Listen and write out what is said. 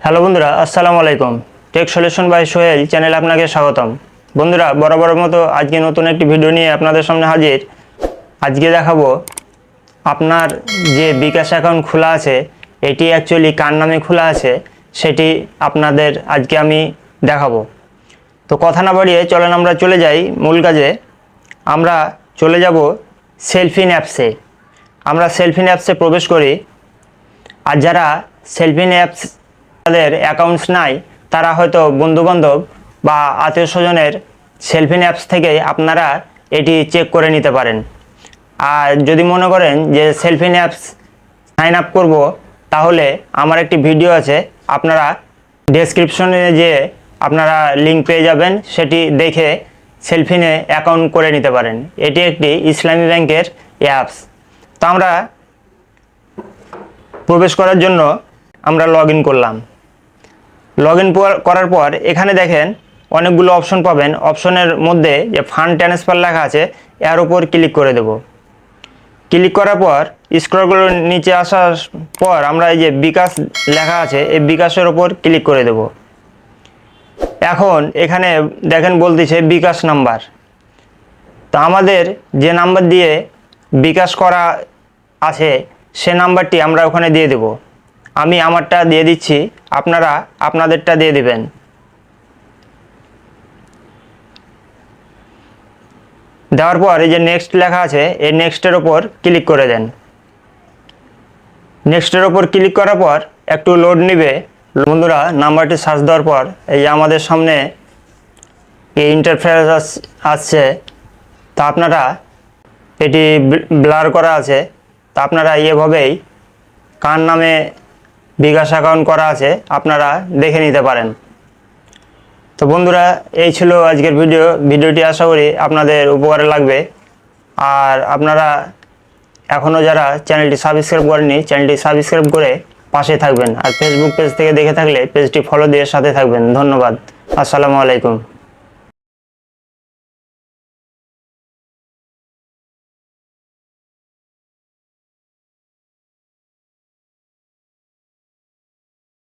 Hello বন্ধুরা, আসসালামু আলাইকুম। টেক সলিউশন বাই সোহেল চ্যানেলে আপনাকে স্বাগতম। বন্ধুরা, বরাবরের মতো আজকে নতুন একটি ভিডিও নিয়ে আপনাদের সামনে হাজির। আজকে দেখাবো আপনার যে বিকাশ অ্যাকাউন্ট খোলা আছে এটি অ্যাকচুয়ালি কার নামে খোলা আছে সেটি আপনাদের আজকে আমি দেখাবো। তো কথা না বাড়িয়ে চলেন আমরা চলে যাই মূল কাজে। আমরা চলে যাব সেলফিন অ্যাপসে। আমরা সেলফিন অ্যাপসে প্রবেশ করি। আর যারা সেলফিন অ্যাপস তাদের অ্যাকাউন্টস নাই তারা হয়তো বন্ধুবান্ধব বা আত্মীয় স্বজনের সেলফিন অ্যাপস থেকে আপনারা এটি চেক করে নিতে পারেন। আর যদি মনে করেন যে সেলফিন অ্যাপস সাইন আপ করব, তাহলে আমার একটি ভিডিও আছে, আপনারা ডেসক্রিপশনে যে আপনারা লিঙ্ক পেয়ে যাবেন, সেটি দেখে সেলফিনে অ্যাকাউন্ট করে নিতে পারেন। এটি একটি ইসলামী ব্যাংকের অ্যাপস। তো আমরা প্রবেশ করার জন্য আমরা লগ ইন করলাম। লগ ইন করার পর এখানে দেখেন অনেকগুলো অপশন পাবেন। অপশনের মধ্যে যে ফান্ড ট্রান্সফার লেখা আছে এর উপর ক্লিক করে দেব। ক্লিক করার পর স্ক্রল করে নিচে আসার পর আমরা এই যে বিকাশ লেখা আছে এই বিকাশের উপর ক্লিক করে দেব। এখন এখানে দেখেন বলতেছে বিকাশ নাম্বার। তো আমাদের যে নাম্বার দিয়ে বিকাশ করা আছে সে নাম্বারটি আমরা ওখানে দিয়ে দেব। আমি আমারটা দিয়ে দিচ্ছি, আপনারা আপনাদেরটা দিয়ে দিবেন। দেওয়ার পর এই যে নেক্সট লেখা আছে এই নেক্সটের ওপর ক্লিক করে দেন। নেক্সটের ওপর ক্লিক করার পর একটু লোড নেবে। বন্ধুরা, নাম্বারটি সার্চ দেওয়ার পর এই যে আমাদের সামনে এই ইন্টারফেস আসছে। তা আপনারা এটি ব্লার করা আছে। তা আপনারা এভাবেই কার নামে বিকাশ অ্যাকাউন্ট করা আছে আপনারা দেখে নিতে পারেন। তো বন্ধুরা, এই ছিল আজকের ভিডিওটি আশা করি আপনাদের উপকারে লাগবে। আর আপনারা এখনও যারা চ্যানেলটি সাবস্ক্রাইব করেননি চ্যানেলটি সাবস্ক্রাইব করে পাশে থাকবেন। আর ফেসবুক পেজ থেকে দেখে থাকলে পেজটি ফলো দিয়ে সাথে থাকবেন। ধন্যবাদ। আসসালামু আলাইকুম।